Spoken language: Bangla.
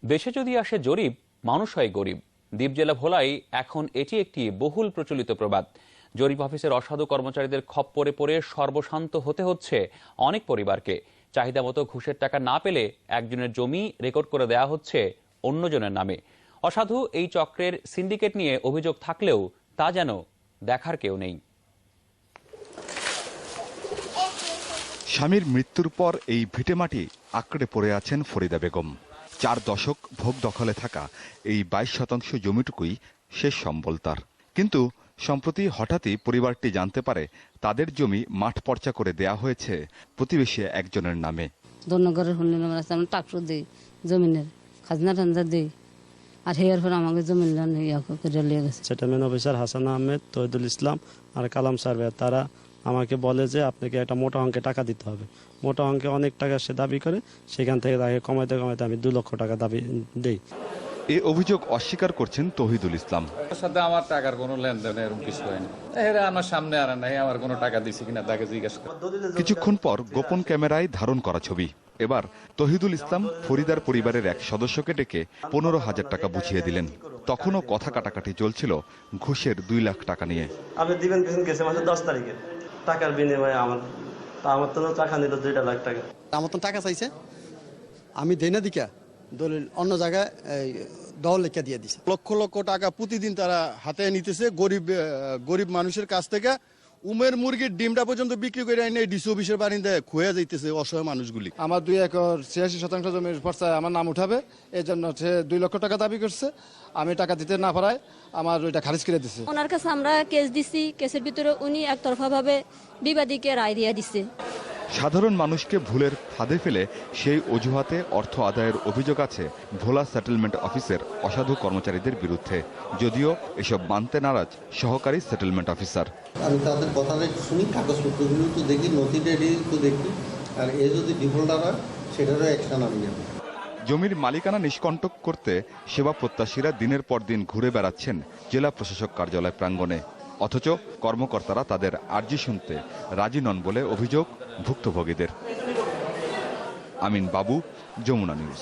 দেশে যদি আসে জরিপ, মানুষ হয় গরিব। দ্বীপ জেলা ভোলায় এখন এটি একটি বহুল প্রচলিত প্রবাদ। জরিপ অফিসের অসাধু কর্মচারীদের খপ্পরে পড়ে সর্বশান্ত হতে হচ্ছে অনেক পরিবারকে। চাহিদা মতো ঘুষের টাকা না পেলে একজনের জমি রেকর্ড করে দেয়া হচ্ছে অন্যজনের নামে। অসাধু এই চক্রের সিন্ডিকেট নিয়ে অভিযোগ থাকলেও তা যেন দেখার কেউ নেই। স্বামীর মৃত্যুর পর এই ভিটেমাটি আঁকড়ে পড়ে আছেন ফরিদা বেগম। 4 দশক ভোগ দখলে থাকা এই 22 শতাংশ জমিটুকুই শেষ সম্বল তার। কিন্তু সম্প্রতি হঠাৎই পরিবারটি জানতে পারে তাদের জমি মাঠ পর্চা করে দেয়া হয়েছে প্রতিবেশী একজনের নামে। ধন্যগরের টাকসু দিই, জমিনের খাজনা টাজনা দিই, আর হেয়ার পর আমাকে জমিন গেছে। সেটেলমেন্ট অফিসার হাসান আহমেদ, তহিদুল ইসলাম আর কালাম সার্ভেয়ার তারা আমাকে বলে যে আপনাকে একটা মোটা অঙ্কে টাকা দিতে হবে। মোটা অঙ্কে অনেক টাকা সে দাবি করে, সেখান থেকে তাকে কমাইতে কমাইতে আমি 2 লক্ষ টাকা দাবি দেই। এ অভিযোগ অস্বীকার করছেন তহিদুল ইসলাম। সাথে আমার টাকার কোনো লেনদেন এরকম কিছু হয়নি। এরা আমার সামনে আর নাই, আমার কোনো টাকা দিছি কিনা তাকে জিজ্ঞেস করে। কিছুক্ষণ পর গোপন ক্যামেরায় ধারণ করা ছবি। এবার তহিদুল ইসলাম ফরিদার পরিবারের এক সদস্যকে ডেকে 15,000 টাকা বুঝিয়ে দিলেন। তখনও কথা কাটাকাটি চলছিল ঘুষের 2 লাখ টাকা নিয়ে। আপনি দিবেন গেছে মাসের 10 তারিখে, টাকার বিনিময়ে আমার তো টাকা নিল 2 লাখ টাকা। আমার তো টাকা চাইছে, আমি দেই না দিকা দলিল অন্য জায়গায় দল লেখা দিয়ে দিছে। লক্ষ লক্ষ টাকা প্রতিদিন তারা হাতে নিতেছে গরিব মানুষের কাছ থেকে। উমের মুরগির ডিমটা পর্যন্ত বিক্রি করে এনে ডিসি অফিসের বারিন্দায় খুঁয়ে যাইতেছে অসহায় মানুষগুলি। আমার 2 একর 86 শতাংশ জমির পর্চায় আমার নাম উঠাবে, এই জন্য সে 2 লক্ষ টাকা দাবি করছে। আমি টাকা দিতে না পারায় আমার ওইটা খারিজ করে দিচ্ছে। ওনার কাছে আমরা কেস দিছি, কেসের ভিতরে উনি একতরফা ভাবে বিবাদীকে রায় দিয়ে দিচ্ছে। সাধারণ মানুষকে ভুলের ফাঁদে ফেলে সেই অজুহাতে অর্থ আদায়ের অভিযোগ আছে ভোলা সেটেলমেন্ট অফিসের অসাধু কর্মচারীদের বিরুদ্ধে। যদিও এসব মানতে নারাজ সহকারী সেটেলমেন্ট অফিসার। আমি তাদের কথাটা শুনি, কাগজপত্রগুলো তো দেখি, নথিটা তো দেখি, আর এ যদি ডিফল্টার হয় সেটারও অ্যাকশন আমি নেব। জমির মালিকানা নিষ্কণ্টক করতে সেবা প্রত্যাশীরা দিনের পর দিন ঘুরে বেড়াচ্ছেন জেলা প্রশাসক কার্যালয় প্রাঙ্গণে। অথচ কর্মকর্তারা তাদের আর্জি শুনতে রাজি নন বলে অভিযোগ ভুক্তভোগীদের। আমিন বাবু, যমুনা নিউজ।